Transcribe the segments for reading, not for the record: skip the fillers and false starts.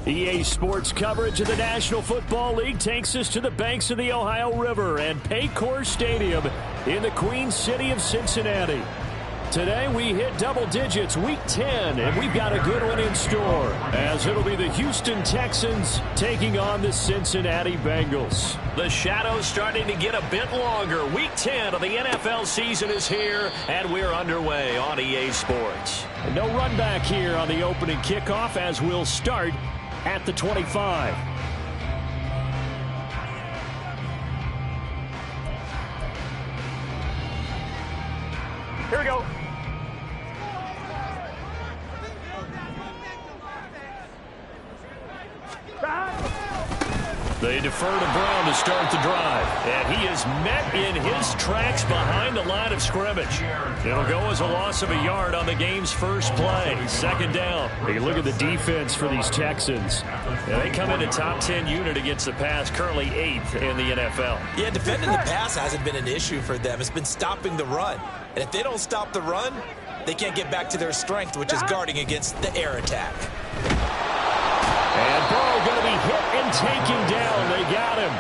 EA Sports coverage of the National Football League takes us to the banks of the Ohio River and Paycor Stadium in the Queen City of Cincinnati. Today we hit double digits, Week 10, and we've got a good one in store, as it'll be the Houston Texans taking on the Cincinnati Bengals. The shadow's starting to get a bit longer. Week 10 of the NFL season is here, and we're underway on EA Sports. No run back here on the opening kickoff, as we'll start at the 25. Here we go. They defer to Brown to start the drive. And he is met in his tracks behind the line of scrimmage. It'll go as a loss of a yard on the game's first play. Second down. You look at the defense for these Texans. Yeah, they come in a top 10 unit against the pass, currently 8th in the NFL. Yeah, defending the pass hasn't been an issue for them. It's been stopping the run. And if they don't stop the run, they can't get back to their strength, which is guarding against the air attack. And Burrow going to be hit and taken down. They got him.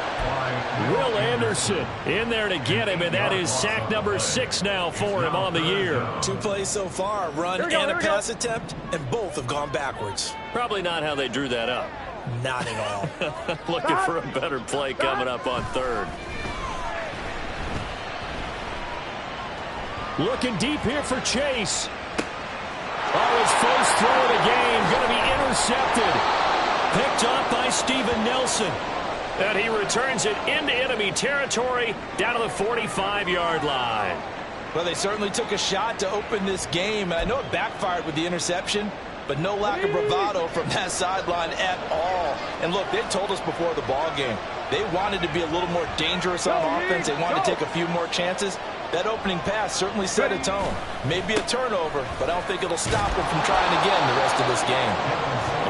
Will Anderson in there to get him, and that is sack number 6 now for him on the year. 2 plays so far, a run and a pass attempt, and both have gone backwards. Probably not how they drew that up. Not at all. Looking for a better play coming up on third. Looking deep here for Chase. Oh, his first throw of the game going to be intercepted. Picked off by Steven Nelson. And he returns it into enemy territory down to the 45-yard line. Well, they certainly took a shot to open this game. And I know it backfired with the interception, but no lack of bravado from that sideline at all. And look, they told us before the ball game, they wanted to be a little more dangerous on offense. They wanted to take a few more chances. That opening pass certainly set a tone. Maybe a turnover, but I don't think it'll stop them from trying again the rest of this game.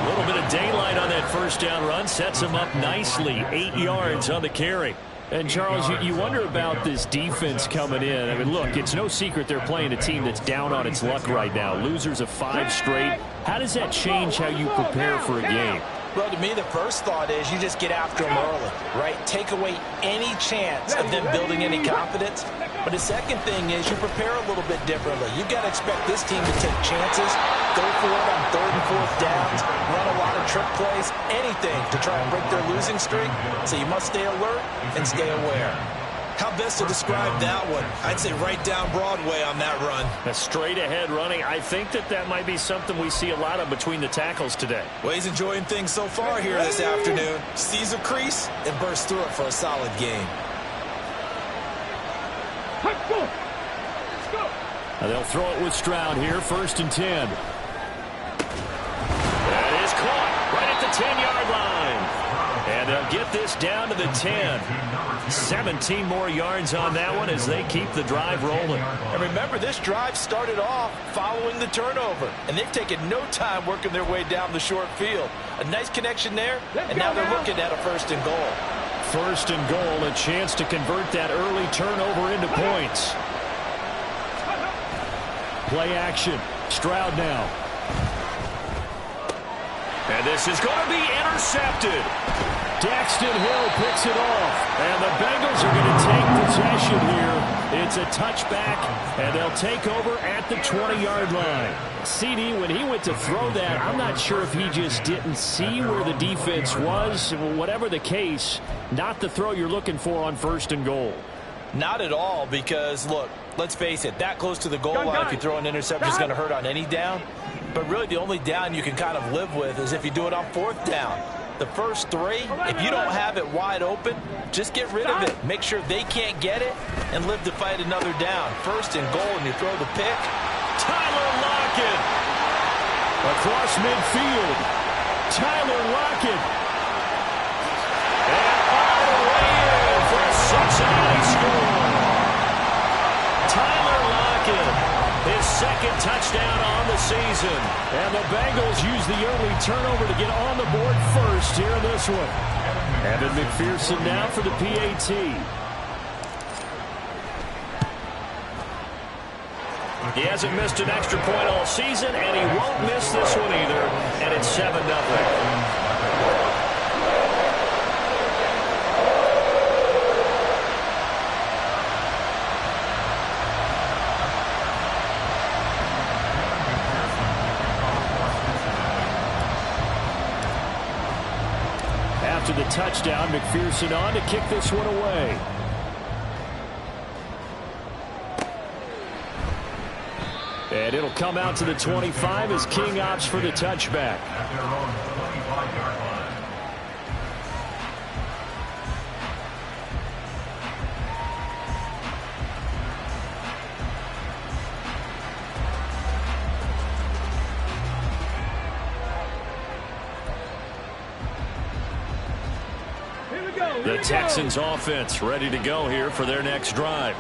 A little bit of daylight on that first down run sets him up nicely. 8 yards on the carry. And, Charles, you wonder about this defense coming in. I mean, look, it's no secret they're playing a team that's down on its luck right now. Losers of 5 straight. How does that change how you prepare for a game? Well, to me, the first thought is you just get after them early, right? Take away any chance of them building any confidence. But the second thing is you prepare a little bit differently. You've got to expect this team to take chances, go for it on 3rd and 4th downs, run a lot of trick plays, anything to try and break their losing streak. So you must stay alert and stay aware. How best to describe that one? I'd say right down Broadway on that run. A straight ahead running. I think that might be something we see a lot of between the tackles today. Well, he's enjoying things so far here this afternoon. Sees a crease and bursts through it for a solid game. Let's go. Now they'll throw it with Stroud here, 1st and 10. That is caught right at the 10-yard line. And they'll get this down to the 10. 17 more yards on that one as they keep the drive rolling. And remember, this drive started off following the turnover, and they've taken no time working their way down the short field. A nice connection there, and now they're looking at a 1st and goal. 1st and goal, a chance to convert that early turnover into points. Play action. Stroud now. And this is going to be intercepted. Daxton Hill picks it off. And the Bengals are going to take possession here. It's a touchback, and they'll take over at the 20-yard line. CD, when he went to throw that, I'm not sure if he just didn't see where the defense was. Whatever the case, not the throw you're looking for on 1st and goal. Not at all, because, look, let's face it, that close to the goal line, if you throw an interception, is going to hurt on any down. But really, the only down you can kind of live with is if you do it on 4th down. The first 3, if you don't have it wide open, just get rid of it. Make sure they can't get it and live to fight another down. 1st and goal, and you throw the pick. Tyler Lockett across midfield. Tyler Lockett. And all the way in for a Cincinnati score. Tyler Lockett, his second touchdown on the season. And the Bengals use the early turnover to get on the board first here in this one. Evan McPherson now for the PAT. He hasn't missed an extra point all season, and he won't miss this one either. And it's 7-0. After the touchdown, McPherson on to kick this one away. And it'll come out to the 25 as King opts for the touchback. The Texans offense ready to go here for their next drive.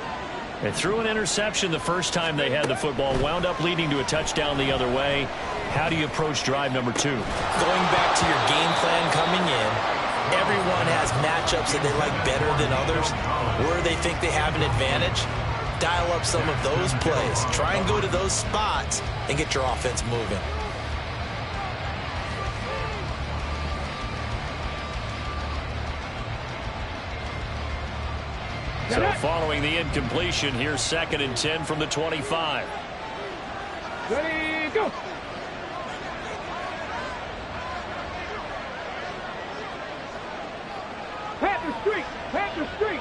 They threw an interception the first time they had the football, wound up leading to a touchdown the other way. How do you approach drive number 2? Going back to your game plan coming in, everyone has matchups that they like better than others. Where they think they have an advantage, dial up some of those plays. Try and go to those spots and get your offense moving. So following the incompletion, here's 2nd and 10 from the 25. Ready, go! Panther Street! Panther Street!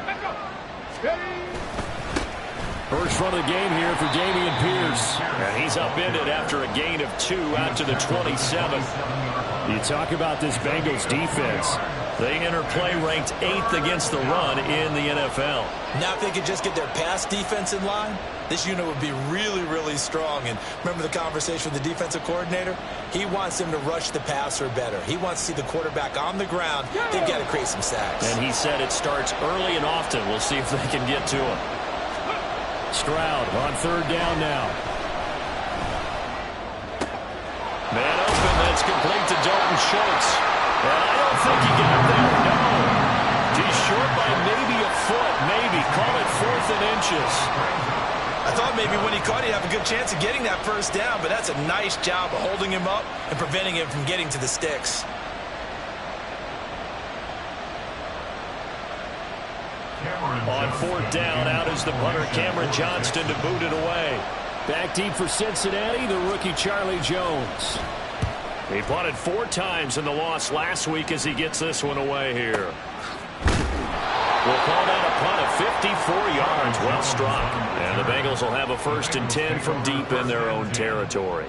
Let's go! Ready! First run of the game here for Dameon Pierce. And he's upended after a gain of 2 out to the 27. You talk about this Bengals defense. They enter play ranked 8th against the run in the NFL. Now if they could just get their pass defense in line, this unit would be really, really strong. And remember the conversation with the defensive coordinator? He wants them to rush the passer better. He wants to see the quarterback on the ground. They've got to create some sacks. And he said it starts early and often. We'll see if they can get to him. Stroud on 3rd down now. Man open, that's complete to Dalton Schultz. And I don't think he got there, no. He's short by maybe a foot, maybe. Call it 4th and inches. I thought maybe when he caught it, he'd have a good chance of getting that first down, but that's a nice job of holding him up and preventing him from getting to the sticks. On 4th down, out is the punter, Cameron Johnston, to boot it away. Back deep for Cincinnati, the rookie Charlie Jones. He punted 4 times in the loss last week as he gets this one away here. We'll call that a punt of 54 yards, well struck. And the Bengals will have a 1st and 10 from deep in their own territory.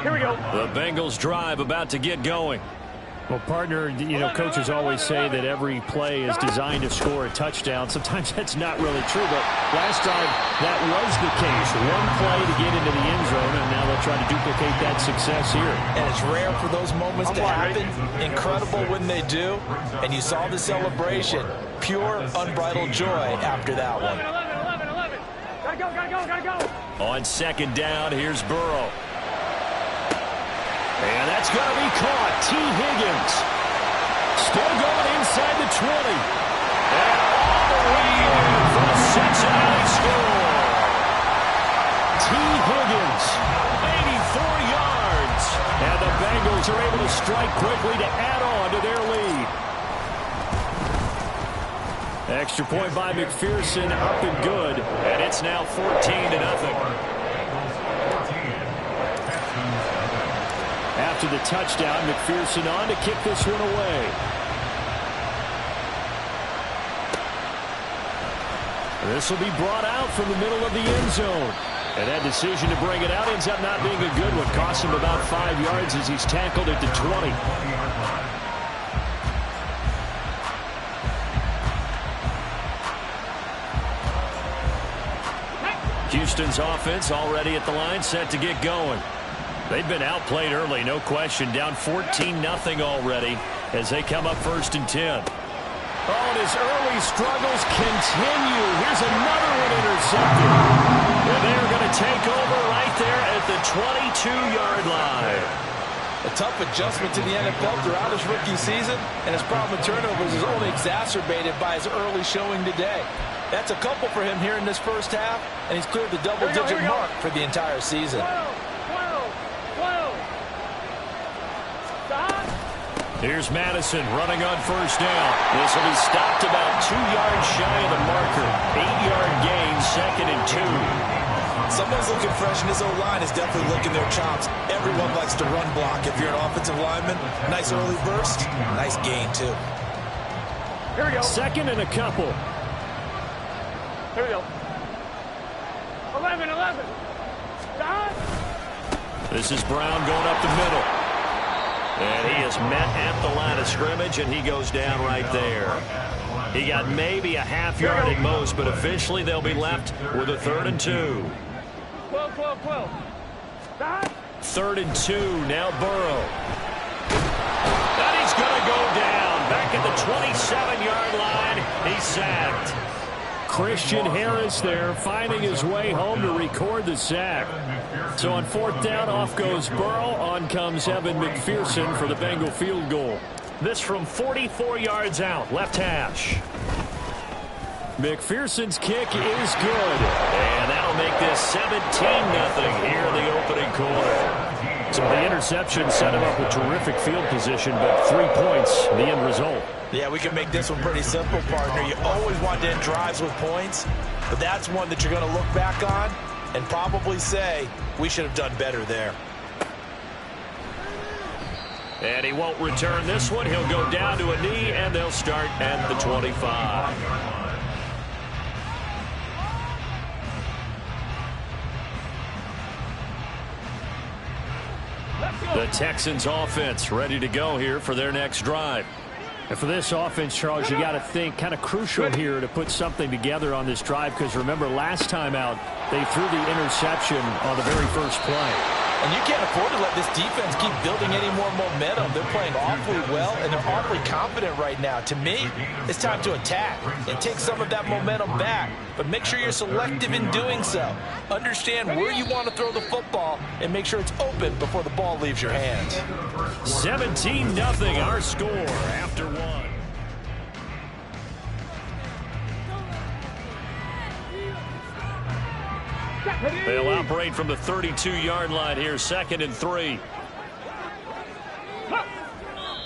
Here we go. The Bengals drive about to get going. Well, partner, you know, coaches always say that every play is designed to score a touchdown. Sometimes that's not really true, but last time that was the case. One play to get into the end zone, and now they'll try to duplicate that success here. And it's rare for those moments to happen. Incredible when they do. And you saw the celebration. Pure, unbridled joy after that one. 11. Gotta go. On 2nd down, here's Burrow. And that's going to be caught. T. Higgins still going inside the 20. And all the way in for the Cincinnati score. T. Higgins, 84 yards. And the Bengals are able to strike quickly to add on to their lead. Extra point by McPherson, up and good. And it's now 14-0. After the touchdown, McPherson on to kick this one away. This will be brought out from the middle of the end zone. And that decision to bring it out ends up not being a good one. Costs him about 5 yards as he's tackled at the 20. Houston's offense already at the line, set to get going. They've been outplayed early, no question. Down 14-0 already as they come up 1st and 10. Oh, and his early struggles continue. Here's another one intercepted. And they're going to take over right there at the 22-yard line. A tough adjustment to the NFL throughout his rookie season, and his problem with turnovers is only exacerbated by his early showing today. That's a couple for him here in this first half, and he's cleared the double-digit mark for the entire season. 12. Stop. Here's Madison running on first down. This will be stopped about 2 yards shy of the marker. 8-yard gain, 2nd and 2. Someone's looking fresh, and his O-line is definitely licking their chops. Everyone likes to run block. If you're an offensive lineman, nice early burst, nice gain, too. Here we go. 2nd and a couple. Here we go. 11. Stop. This is Brown going up the middle. And he is met at the line of scrimmage, and he goes down right there. He got maybe a half yard at most, but officially they'll be left with a 3rd and 2. 12. Stop. 3rd and 2, now Burrow. And he's going to go down. Back at the 27-yard line, he's sacked. Christian Harris there finding his way home to record the sack. So on 4th down, off goes Burrow. On comes Evan McPherson for the Bengal field goal. This from 44 yards out, left hash. McPherson's kick is good. And that'll make this 17-0 here in the opening quarter. So the interception set him up with terrific field position, but 3 points, the end result. Yeah, we can make this one pretty simple, partner. You always want to end drives with points, but that's one that you're going to look back on and probably say, we should have done better there. And he won't return this one. He'll go down to a knee, and they'll start at the 25. The Texans offense ready to go here for their next drive. And for this offense, Charles, you got to think kind of crucial here to put something together on this drive, because remember last time out they threw the interception on the very first play. And you can't afford to let this defense keep building any more momentum. They're playing awfully well, and they're awfully confident right now. To me, it's time to attack and take some of that momentum back. But make sure you're selective in doing so. Understand where you want to throw the football and make sure it's open before the ball leaves your hands. 17-0 our score after one. They'll operate from the 32-yard line here, 2nd and 3.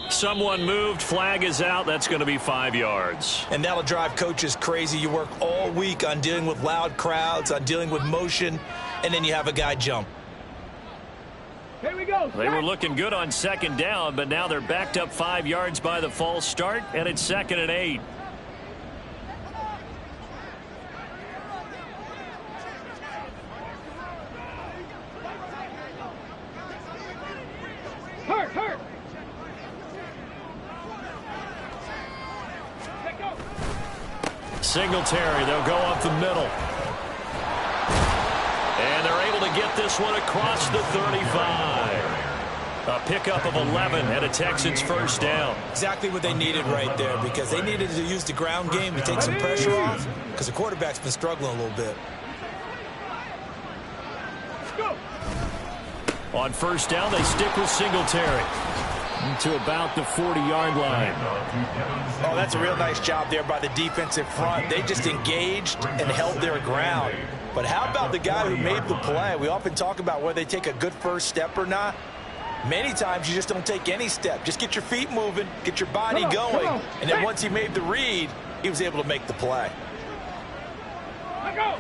Someone moved, flag is out. That's going to be 5 yards. And that'll drive coaches crazy. You work all week on dealing with loud crowds, on dealing with motion, and then you have a guy jump. Here we go. They were looking good on 2nd down, but now they're backed up 5 yards by the false start, and it's 2nd and 8. Hurt. Let go. Singletary, they'll go up the middle. And they're able to get this one across the 35. A pickup of 11 and a Texans first down. Exactly what they needed right there, because they needed to use the ground game to take some pressure off, because the quarterback's been struggling a little bit. Go. On first down, they stick with Singletary to about the 40-yard line. Oh, that's a real nice job there by the defensive front. They just engaged and held their ground. But how about the guy who made the play? We often talk about whether they take a good first step or not. Many times you just don't take any step. Just get your feet moving, get your body going. And then once he made the read, he was able to make the play. Let go.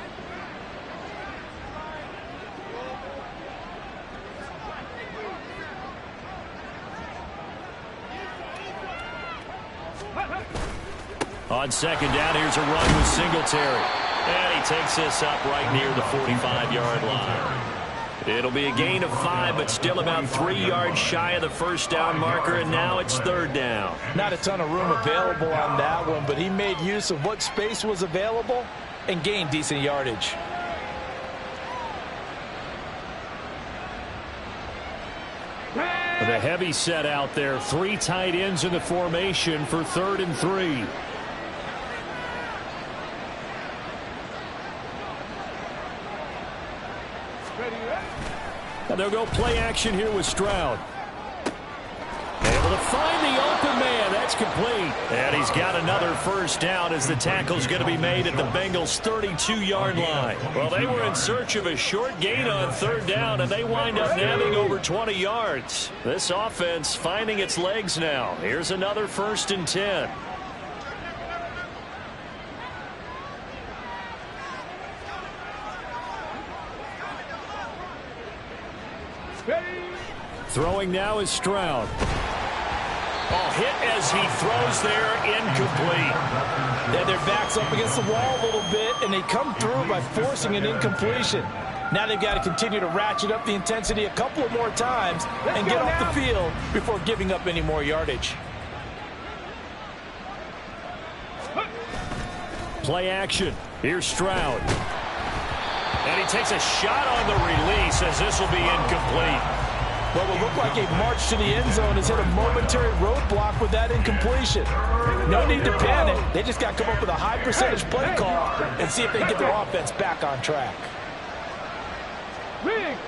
On 2nd down, here's a run with Singletary. And he takes this up right near the 45-yard line. It'll be a gain of 5, but still about 3 yards shy of the first down marker, and now it's 3rd down. Not a ton of room available on that one, but he made use of what space was available and gained decent yardage. The heavy set out there. 3 tight ends in the formation for 3rd and 3. And they'll go play action here with Stroud. Able to find the open man. That's complete. And he's got another first down as the tackle's going to be made at the Bengals' 32-yard line. Well, they were in search of a short gain on third down, and they wind up nabbing over 20 yards. This offense finding its legs now. Here's another 1st and 10. Throwing now is Stroud. Oh, hit as he throws there, incomplete. Yeah, their back's up against the wall a little bit, and they come through by forcing an incompletion. Now they've got to continue to ratchet up the intensity a couple of more times and get off the field before giving up any more yardage. Play action. Here's Stroud. And he takes a shot on the release as this will be incomplete. What will look like a march to the end zone has hit a momentary roadblock with that incompletion. No need to panic. They just got to come up with a high percentage play call and see if they can get their offense back on track. Riggs!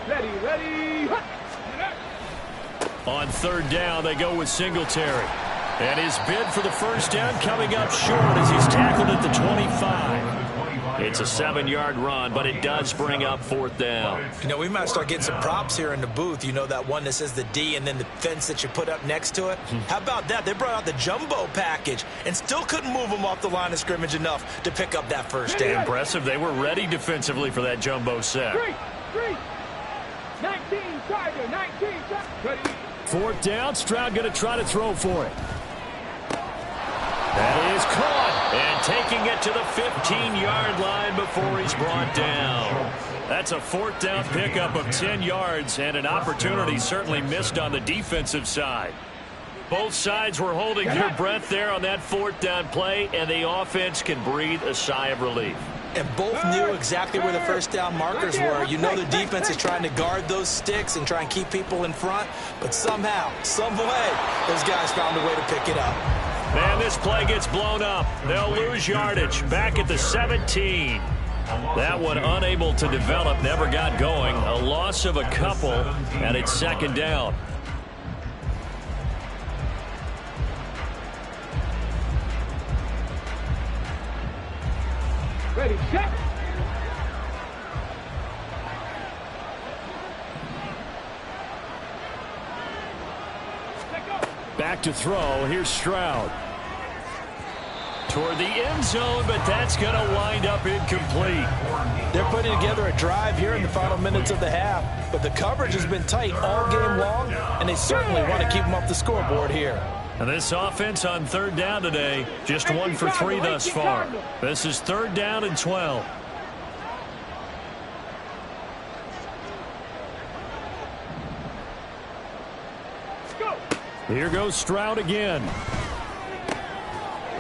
Ready! On third down, they go with Singletary. And his bid for the first down coming up short as he's tackled at the 25. It's a 7-yard run, but it does bring up 4th down. You know, we might start getting some props here in the booth. You know, that one that says the D and then the fence that you put up next to it? How about that? They brought out the jumbo package and still couldn't move them off the line of scrimmage enough to pick up that first down. Impressive. They were ready defensively for that jumbo set. 19, Tiger, 19, ready. 4th down, Stroud going to try to throw for it. That is caught, and taking it to the 15-yard line before he's brought down. That's a 4th down pickup of 10 yards, and an opportunity certainly missed on the defensive side. Both sides were holding their breath there on that 4th down play, and the offense can breathe a sigh of relief. And both knew exactly where the first down markers were. You know the defense is trying to guard those sticks and try and keep people in front, but somehow, some way, those guys found a way to pick it up. Man, this play gets blown up. They'll lose yardage back at the 17. That one unable to develop, never got going. A loss of a couple, and it's 2nd down. Ready, set. Back to throw. Here's Stroud. Toward the end zone, but that's going to wind up incomplete. They're putting together a drive here in the final minutes of the half, but the coverage has been tight all game long, and they certainly want to keep them off the scoreboard here. And this offense on 3rd down today, just 1 for 3 thus far. This is 3rd down and 12. Here goes Stroud again.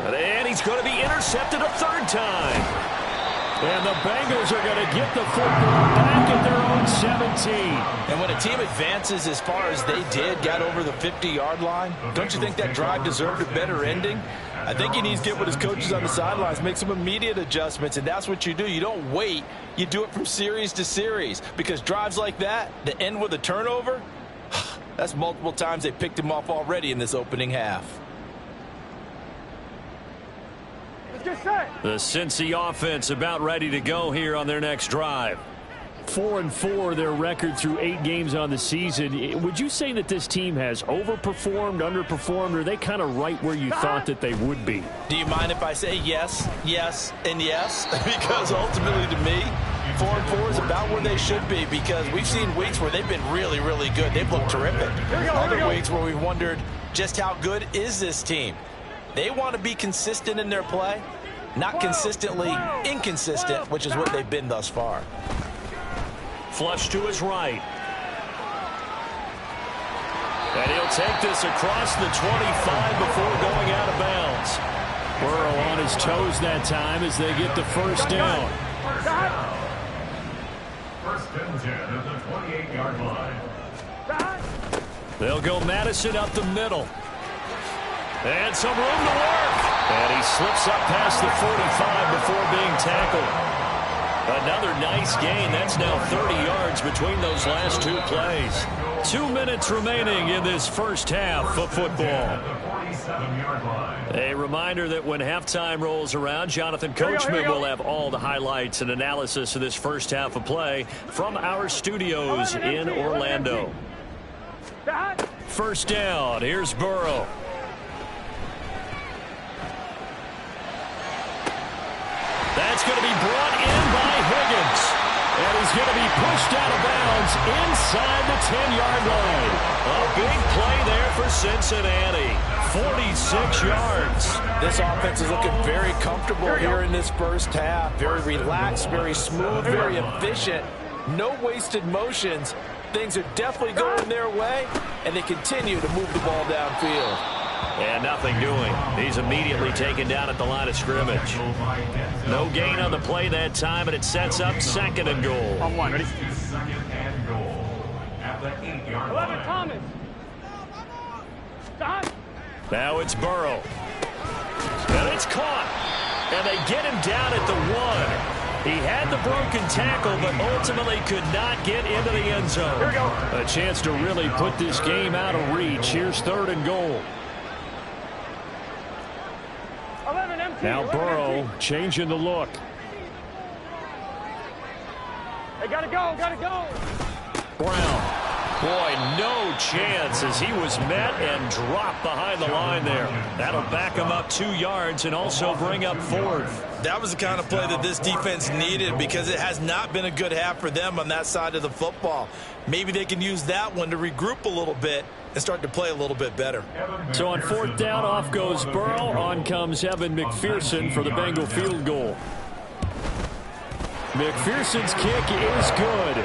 And he's going to be intercepted a 3rd time. And the Bengals are going to get the football back at their own 17. And when a team advances as far as they did, got over the 50-yard line, don't you think that drive deserved a better ending? I think he needs to get with his coaches on the sidelines, make some immediate adjustments, and that's what you do. You don't wait. You do it from series to series, because drives like that end with a turnover, that's multiple times they picked him off already in this opening half. The Cincy offense about ready to go here on their next drive. 4-4 their record through 8 games on the season. Would you say that this team has overperformed, underperformed, or are they kind of right where you thought that they would be? Do you mind if I say yes, yes, and yes? Because ultimately to me, 4-4 is about where they should be, because we've seen weeks where they've been really, really good. They've looked terrific. Other weeks where we've wondered just how good is this team. They want to be consistent in their play, not consistently inconsistent, which is what they've been thus far. Flush to his right. And he'll take this across the 25 before going out of bounds. Burrow on his toes that time as they get the first down. 1st and 10 at the 28-yard line. They'll go Madison up the middle. And some room to work. And he slips up past the 45 before being tackled. Another nice gain. That's now 30 yards between those last two plays. 2 minutes remaining in this first half of football. A reminder that when halftime rolls around, Jonathan Coachman will have all the highlights and analysis of this first half of play from our studios in Orlando. First down. Here's Burrow. That's going to be brought in by Higgins. And he's going to be pushed out of bounds inside the 10-yard line. A big play there for Cincinnati. 46 yards. This offense is looking very comfortable here in this first half. Very relaxed, very smooth, very efficient. No wasted motions. Things are definitely going their way, and they continue to move the ball downfield. And nothing doing. He's immediately taken down at the line of scrimmage. No gain on the play that time, and it sets up second and goal. On one, ready? Second and goal at the 8-yard 11, line. Thomas. Stop. Now it's Burrow. And it's caught. And they get him down at the 1. He had the broken tackle, but ultimately could not get into the end zone. Here we go. A chance to really put this game out of reach. Here's third and goal. 11 empty. Now 11 Burrow empty. changing the look. They gotta go, gotta go. Brown. Boy, no chance as he was met and dropped behind the line there. That'll back him up 2 yards and also bring up fourth. That was the kind of play that this defense needed because it has not been a good half for them on that side of the football. Maybe they can use that one to regroup a little bit and start to play a little bit better. So on fourth down, off goes Burrow. On comes Evan McPherson for the Bengal field goal. McPherson's kick is good.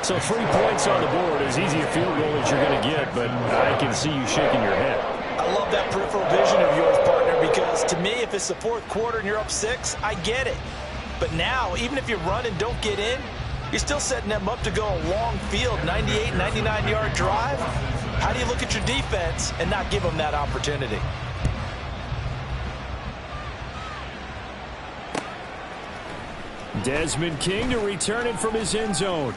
So 3 points on the board, as easy a field goal as you're going to get, but I can see you shaking your head. I love that peripheral vision of yours, partner, because to me, if it's the fourth quarter and you're up 6, I get it. But now, even if you run and don't get in, you're still setting them up to go a long field, 98, 99-yard drive. How do you look at your defense and not give them that opportunity? Desmond King to return it from his end zone.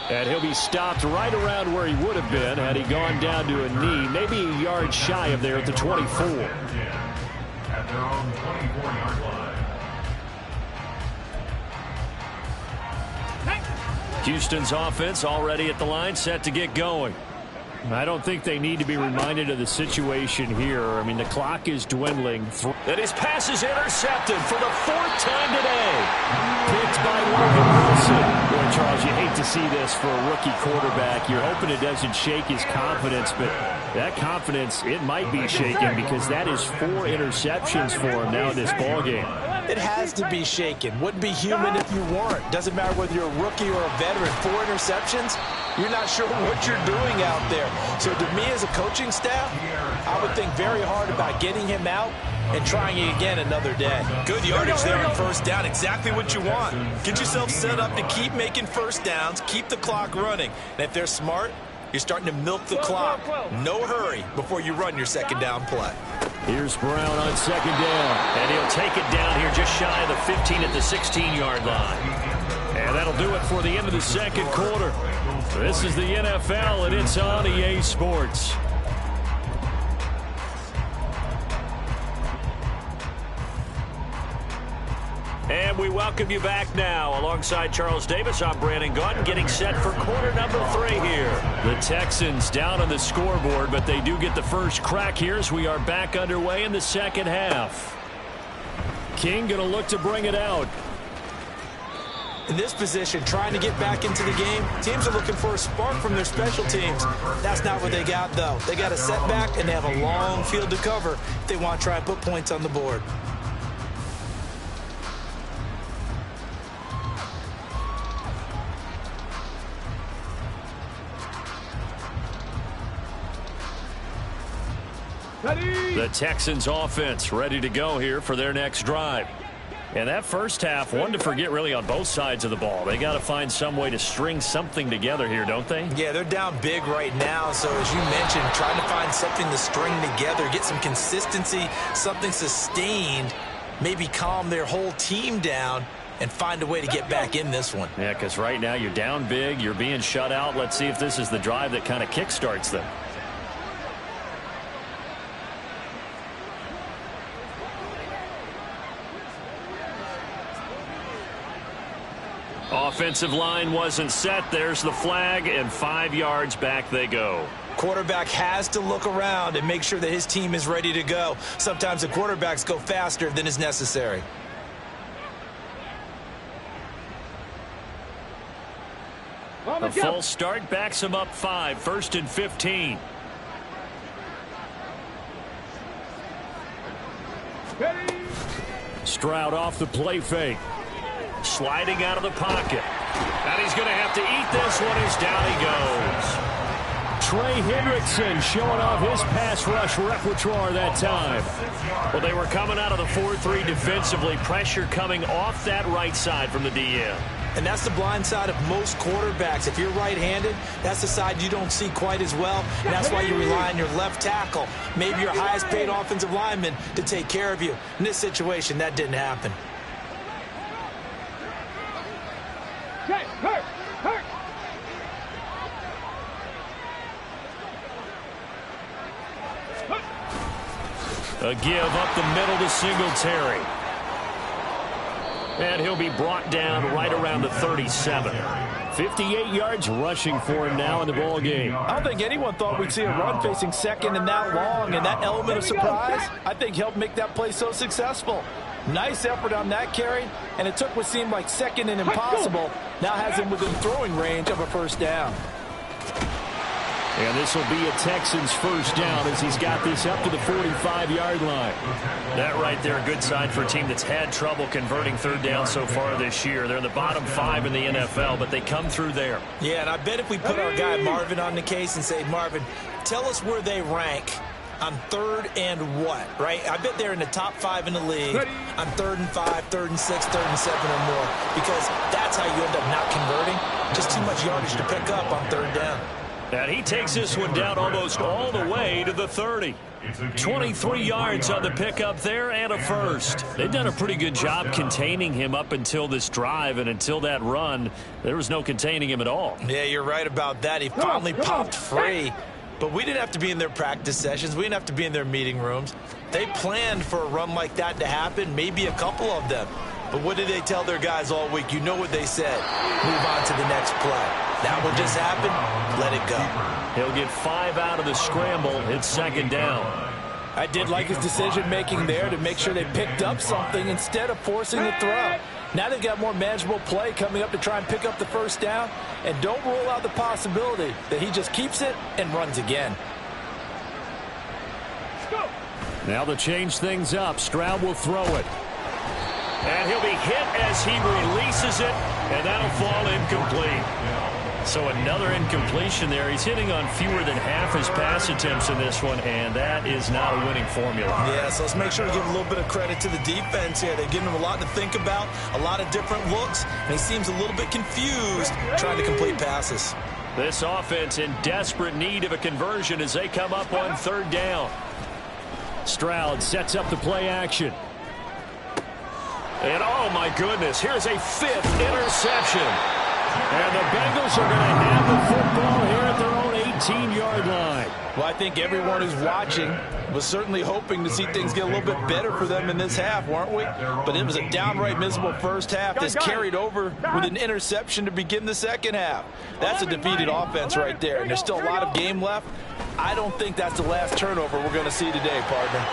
And he'll be stopped right around where he would have been had he gone down to a knee, maybe a yard shy of there at the 24. At their own 24-yard line. Houston's offense already at the line, set to get going. I don't think they need to be reminded of the situation here. I mean, the clock is dwindling. And his pass is intercepted for the 4th time today. Picked by Logan Wilson. Boy, Charles, you hate to see this for a rookie quarterback. You're hoping it doesn't shake his confidence, but that confidence, it might be shaken because that is 4 interceptions for him now in this ballgame. It has to be shaken. Wouldn't be human if you weren't. Doesn't matter whether you're a rookie or a veteran. 4 interceptions, you're not sure what you're doing out there. So to me as a coaching staff, I would think very hard about getting him out and trying it again another day. Good yardage there on first down. Exactly what you want. Get yourself set up to keep making first downs, keep the clock running. And if they're smart, you're starting to milk the clock. No hurry before you run your second down play. Here's Brown on second down. And he'll take it down here just shy of the 15 at the 16-yard line. And that'll do it for the end of the second quarter. This is the NFL, and it's on EA Sports. And we welcome you back now. Alongside Charles Davis, I'm Brandon Gunn, getting set for quarter number 3 here. The Texans down on the scoreboard, but they do get the first crack here as we are back underway in the second half. King going to look to bring it out. In this position, trying to get back into the game, teams are looking for a spark from their special teams. That's not what they got, though. They got a setback, and they have a long field to cover if they want to try and put points on the board. The Texans offense ready to go here for their next drive. And that first half, one to forget really on both sides of the ball. They got to find some way to string something together here, don't they? Yeah, they're down big right now. So as you mentioned, trying to find something to string together, get some consistency, something sustained, maybe calm their whole team down and find a way to get back in this one. Yeah, because right now you're down big, you're being shut out. Let's see if this is the drive that kind of kickstarts them. Offensive line wasn't set. There's the flag, and 5 yards back they go. Quarterback has to look around and make sure that his team is ready to go. Sometimes the quarterbacks go faster than is necessary. A false start backs him up 5, 1st and 15. Stroud off the play fake. Sliding out of the pocket. And he's going to have to eat this one as down he goes. Trey Hendrickson showing off his pass rush repertoire that time. Well, they were coming out of the 4-3 defensively. Pressure coming off that right side from the DM. And that's the blind side of most quarterbacks. If you're right-handed, that's the side you don't see quite as well. And that's why you rely on your left tackle, maybe your highest-paid offensive lineman, to take care of you. In this situation, that didn't happen. A give up the middle to Singletary. And he'll be brought down right around the 37. 58 yards rushing for him now in the ball game. I don't think anyone thought we'd see a run facing second and that long, and that element of surprise, I think, helped make that play so successful. Nice effort on that carry, and it took what seemed like second and impossible. Now has him within throwing range of a first down. And this will be a Texans first down as he's got this up to the 45-yard line. That right there, a good sign for a team that's had trouble converting third down so far this year. They're in the bottom 5 in the NFL, but they come through there. Yeah, and I bet if we put our guy Marvin on the case and say, Marvin, tell us where they rank on 3rd and what, right? I bet they're in the top 5 in the league on 3rd and 5, 3rd and 6, 3rd and 7 or more, because that's how you end up not converting. Just too much yardage to pick up on 3rd down. And he takes this one down almost all the way to the 30. 23 yards on the pickup there and a first. They've done a pretty good job containing him up until this drive, and until that run, there was no containing him at all. Yeah, you're right about that. He finally popped free. But we didn't have to be in their practice sessions. We didn't have to be in their meeting rooms. They planned for a run like that to happen, maybe a couple of them. But what did they tell their guys all week? You know what they said. Move on to the next play. That will just happen. Let it go. He'll get 5 out of the scramble. It's 2nd down. I did like his decision-making there to make sure they picked up something instead of forcing the throw. Now they've got more manageable play coming up to try and pick up the first down. And don't rule out the possibility that he just keeps it and runs again. Now to change things up, Stroud will throw it. And he'll be hit as he releases it, and that'll fall incomplete. So another incompletion there. He's hitting on fewer than half his pass attempts in this one, and that is not a winning formula. Yeah, so let's make sure to give a little bit of credit to the defense here. They're giving him a lot to think about, a lot of different looks, and he seems a little bit confused trying to complete passes. This offense in desperate need of a conversion as they come up on 3rd down. Stroud sets up the play action. And oh my goodness, here's a 5th interception. And the Bengals are going to have the football here at their own 18-yard line. Well, I think everyone who's watching was certainly hoping to see things get a little bit better for them in this half, weren't we? But it was a downright miserable first half. This carried over with an interception to begin the second half. That's a defeated offense right there, and there's still a lot of game left. I don't think that's the last turnover we're going to see today, partner.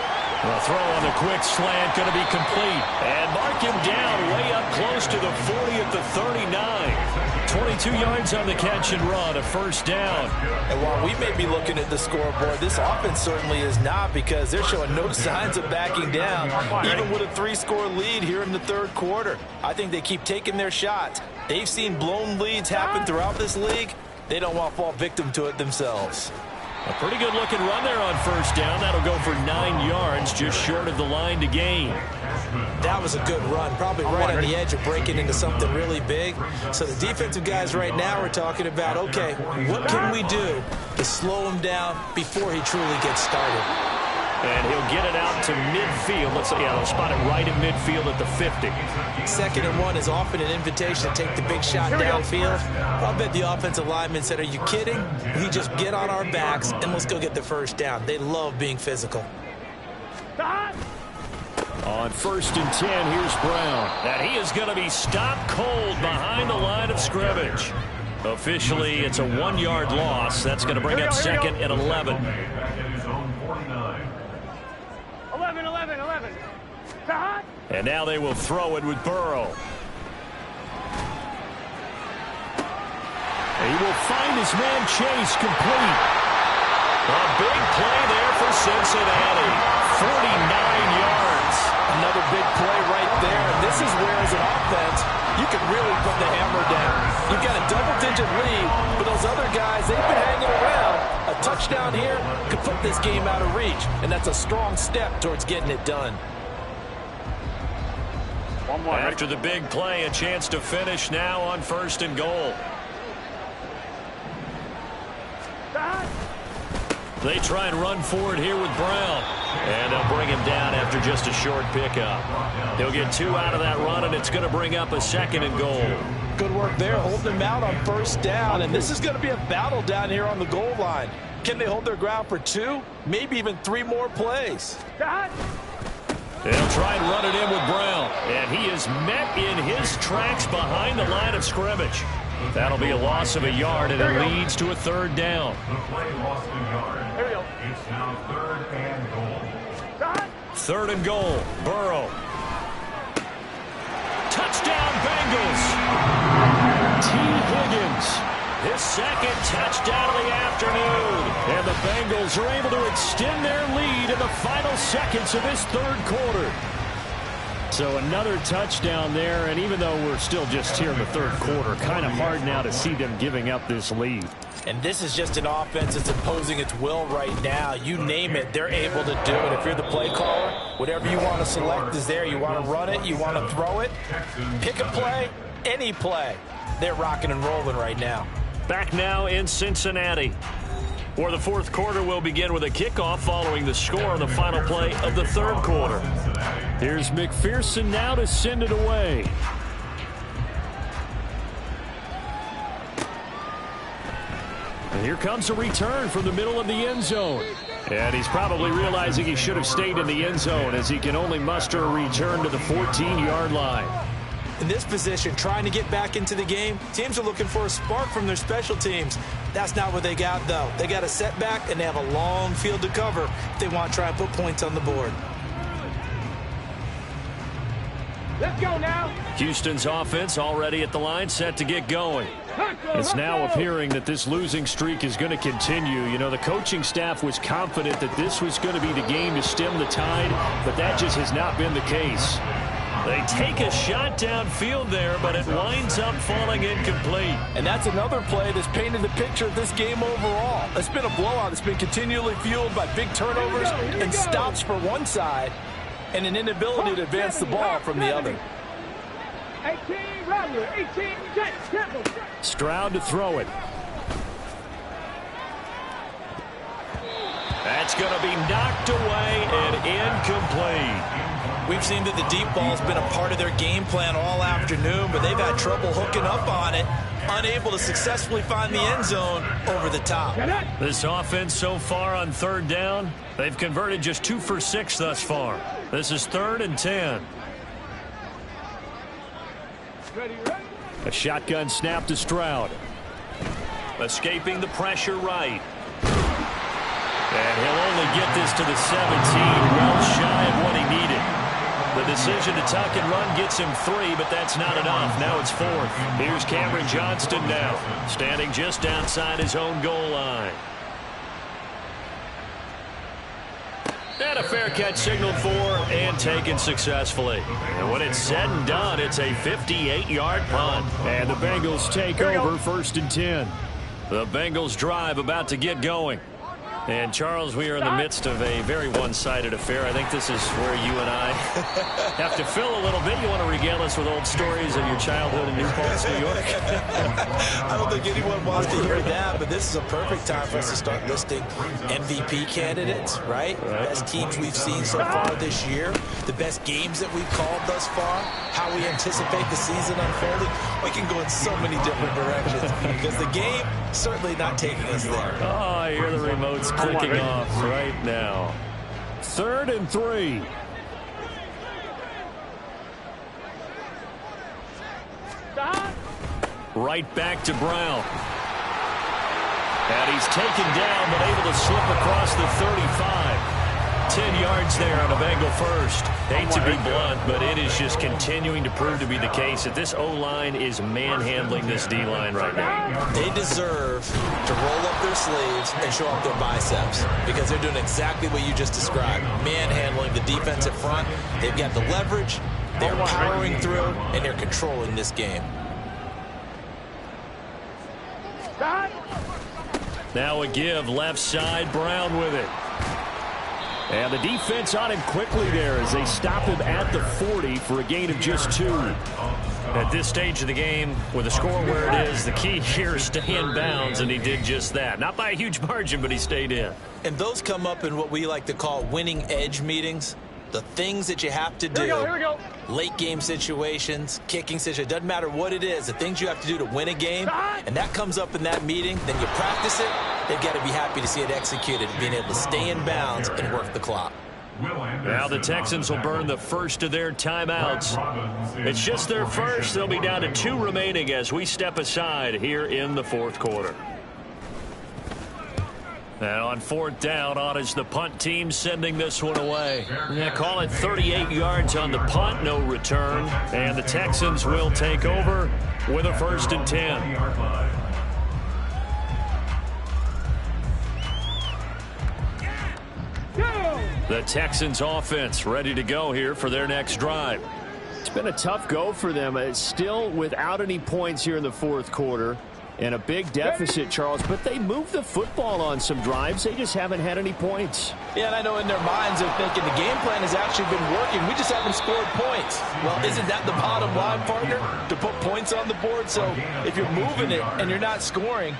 The throw on the quick slant going to be complete. And mark him down way up close to the 40 at the 39. 22 yards on the catch and run, a first down. And while we may be looking at the scoreboard, this offense certainly is not, because they're showing no signs of backing down, even with a 3-score lead here in the 3rd quarter. I think they keep taking their shots. They've seen blown leads happen throughout this league. They don't want to fall victim to it themselves. A pretty good looking run there on first down. That'll go for 9 yards, just short of the line to gain. That was a good run, probably right on the edge of breaking into something really big. So the defensive guys right now are talking about, okay, what can we do to slow him down before he truly gets started? And he'll get it out to midfield. Let's say, yeah, they'll spot it right in midfield at the 50. 2nd and 1 is often an invitation to take the big shot downfield. I'll bet the offensive linemen said, are you kidding? We just get on our backs and let's go get the first down. They love being physical. On 1st and 10, here's Brown. And he is going to be stopped cold behind the line of scrimmage. Officially, it's a 1-yard loss. That's going to bring up 2nd and 11. 11. And now they will throw it with Burrow. He will find his man Chase complete. A big play there for Cincinnati. 49 yards. Another big play right there. And this is where, as an offense, you can really put the hammer down. You've got a double-digit lead, but those other guys, they've been hanging around. A touchdown here could put this game out of reach, and that's a strong step towards getting it done. One more. After the big play, a chance to finish now on 1st and goal. They try and run forward here with Brown. And they'll bring him down after just a short pickup. He'll get 2 out of that run, and it's going to bring up a 2nd and goal. Good work there, holding him out on 1st down. And this is going to be a battle down here on the goal line. Can they hold their ground for 2, maybe even 3 more plays? They'll try and run it in with Brown. And he is met in his tracks behind the line of scrimmage. That'll be a loss of a yard, and it leads to a 3rd down. The play lost a yard. Here we go. It's now 3rd and goal. 3rd and goal. Burrow. Touchdown, Bengals. T. Higgins. His 2nd touchdown of the afternoon. And the Bengals are able to extend their lead in the final seconds of this 3rd quarter. So another touchdown there, and even though we're still just here in the 3rd quarter, kind of hard now to see them giving up this lead. And this is just an offense that's imposing its will right now. You name it, they're able to do it. If you're the play caller, whatever you want to select is there. You want to run it, you want to throw it, pick a play, any play. They're rocking and rolling right now. Back now in Cincinnati, where the 4th quarter will begin with a kickoff following the score on the final play of the 3rd quarter. Here's McPherson now to send it away. And here comes a return from the middle of the end zone. And he's probably realizing he should have stayed in the end zone, as he can only muster a return to the 14-yard line. In this position, trying to get back into the game, teams are looking for a spark from their special teams. That's not what they got, though. They got a setback, and they have a long field to cover if they want to try and put points on the board. Let's go now. Houston's offense already at the line, set to get going. It's now appearing that this losing streak is going to continue. You know, the coaching staff was confident that this was going to be the game to stem the tide, but that just has not been the case. They take a shot downfield there, but it winds up falling incomplete. And that's another play that's painted the picture of this game overall. It's been a blowout. It's been continually fueled by big turnovers and stops for one side and an inability to advance the ball from the other. 18, Rodler, 18, Temple. Stroud to throw it. That's going to be knocked away and incomplete. We've seen that the deep ball's been a part of their game plan all afternoon, but they've had trouble hooking up on it, unable to successfully find the end zone over the top. This offense so far on 3rd down, they've converted just 2 for 6 thus far. This is 3rd and 10. A shotgun snap to Stroud. Escaping the pressure right. And he'll only get this to the 17, well shy of what he needed. The decision to tuck and run gets him 3, but that's not enough. Now it's 4th. Here's Cameron Johnston now, standing just outside his own goal line. And a fair catch signaled for and taken successfully. And when it's said and done, it's a 58-yard punt. And the Bengals take over 1st and 10. The Bengals drive about to get going. And, Charles, we are in the midst of a very one-sided affair. I think this is where you and I have to fill a little bit. You want to regale us with old stories of your childhood in New Paltz, New York? I don't think anyone wants to hear that, but this is a perfect time for us to start listing MVP candidates, right? Best teams we've seen so far this year, the best games that we've called thus far, how we anticipate the season unfolding. We can go in so many different directions because the game certainly not taking us there. Oh, I hear the remotes clicking off right now. 3rd and 3. Right back to Brown. And he's taken down, but able to slip across the 35. 10 yards there on a Bengal first. Hate to be blunt, but it is just continuing to prove to be the case that this O-line is manhandling this D-line right now. They deserve to roll up their sleeves and show off their biceps because they're doing exactly what you just described. Manhandling the defensive front. They've got the leverage. They're powering through, and they're controlling this game. Now a give left side, Brown with it. And the defense on him quickly there as they stop him at the 40 for a gain of just 2. At this stage of the game, with the score where it is, the key here is stay in bounds, and he did just that. Not by a huge margin, but he stayed in. And those come up in what we like to call winning edge meetings. The things that you have to do, Here we go. late game situations, kicking situations, doesn't matter what it is, the things you have to do to win a game, and that comes up in that meeting, then you practice it, they've got to be happy to see it executed, being able to stay in bounds and work the clock. Now the Texans will burn the first of their timeouts. It's just their first. They'll be down to 2 remaining as we step aside here in the 4th quarter. Now on 4th down, on is the punt team sending this one away. Yeah, call it 38 yards on the punt, no return. And the Texans will take over with a 1st and 10. The Texans offense ready to go here for their next drive. It's been a tough go for them. It's still without any points here in the 4th quarter. And a big deficit, Charles, but they moved the football on some drives. They just haven't had any points. Yeah, and I know in their minds they're thinking the game plan has actually been working. We just haven't scored points. Well, isn't that the bottom line, partner? To put points on the board? So if you're moving it and you're not scoring,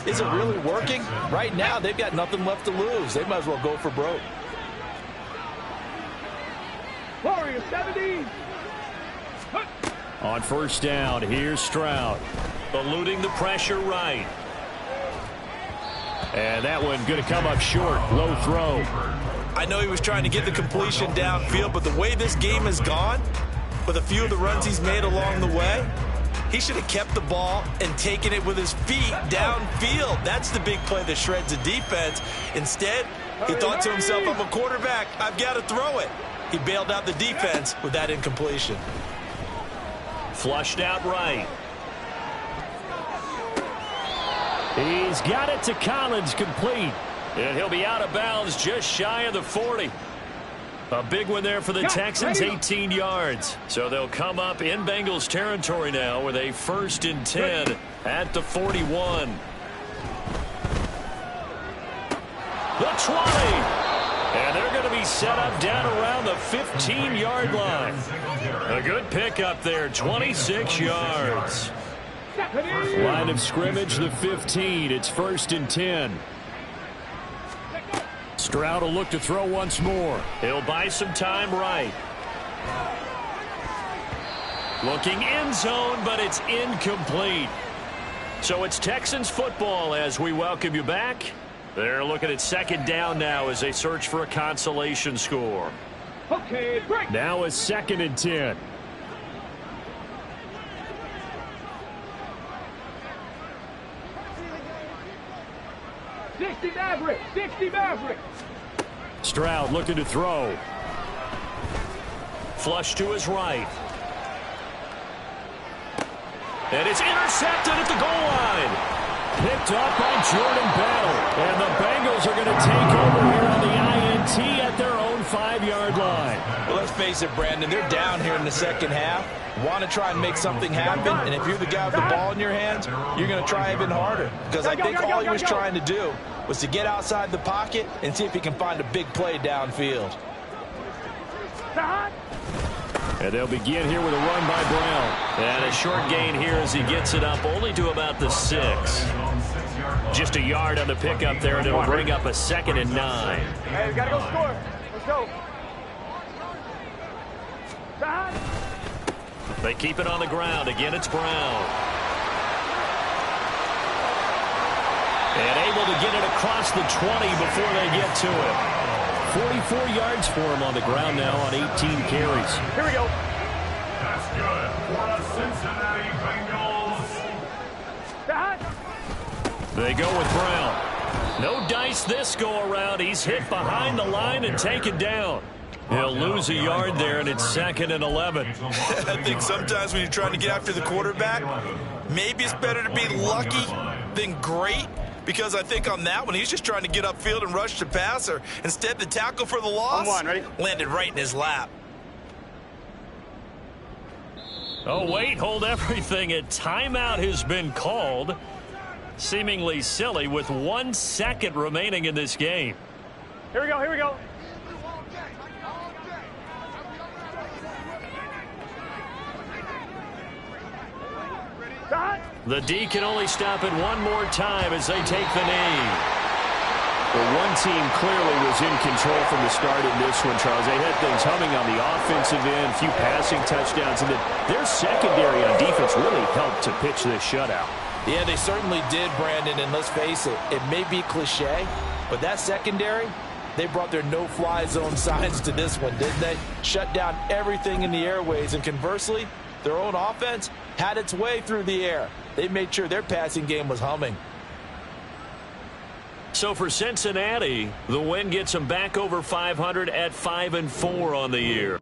is it really working? Right now, they've got nothing left to lose. They might as well go for broke. Warriors 70. On 1st down, here's Stroud. Eluding the pressure right. And that one going to come up short. Low throw. I know he was trying to get the completion downfield, but the way this game has gone, with a few of the runs he's made along the way, he should have kept the ball and taken it with his feet downfield. That's the big play that shreds the defense. Instead, he thought to himself, I'm a quarterback. I've got to throw it. He bailed out the defense with that incompletion. Flushed out right. He's got it to Collins, complete. And he'll be out of bounds just shy of the 40. A big one there for the Texans, 18 yards. So they'll come up in Bengals territory now with a 1st and 10 at the 41. The 20. And they're going to be set up down around the 15-yard line. A good pickup there, 26 yards. Line of scrimmage, the 15. It's 1st and 10. Stroud will look to throw once more. He'll buy some time right. Looking end zone, but it's incomplete. So it's Texans football as we welcome you back. They're looking at 2nd down now as they search for a consolation score. Okay, break. Now a 2nd and 10. $60 Maverick. Stroud looking to throw. Flush to his right. And it's intercepted at the goal line. Picked up by Jordan Battle. And the Bengals are going to take over here on the INT at their own 5-yard line. Well, let's face it, Brandon, they're down here in the 2nd half. Want to try and make something happen, and if you're the guy with the ball in your hands, you're going to try even harder. Because I think all he was trying to do was to get outside the pocket and see if he can find a big play downfield. And they'll begin here with a run by Brown. And a short gain here as he gets it up only to about the 6. Just a yard on the pickup there, and it'll bring up a 2nd and 9. Hey, we got to go score. Let's go. They keep it on the ground. Again, it's Brown. And able to get it across the 20 before they get to it. 44 yards for him on the ground now on 18 carries. Here we go. That's good for the Cincinnati Bengals. They go with Brown. No dice this go around. He's hit behind the line and taken down. He'll lose a yard there, and it's 2nd and 11. I think sometimes when you're trying to get after the quarterback, maybe it's better to be lucky than great. Because I think on that one, he's just trying to get upfield and rush the passer. Instead, the tackle for the loss landed right in his lap. Oh, wait, hold everything. A timeout has been called. Seemingly silly with 1 second remaining in this game. Here we go. Here we go. The D can only stop it one more time as they take the knee. Well, one team clearly was in control from the start in this one, Charles. They had things humming on the offensive end, a few passing touchdowns, and then their secondary on defense really helped to pitch this shutout. Yeah, they certainly did, Brandon, and let's face it, it may be cliche, but that secondary, they brought their no-fly zone signs to this one, didn't they? Shut down everything in the airways, and conversely, their own offense had its way through the air. They made sure their passing game was humming. So for Cincinnati, the win gets them back over 500 at 5-4 on the year.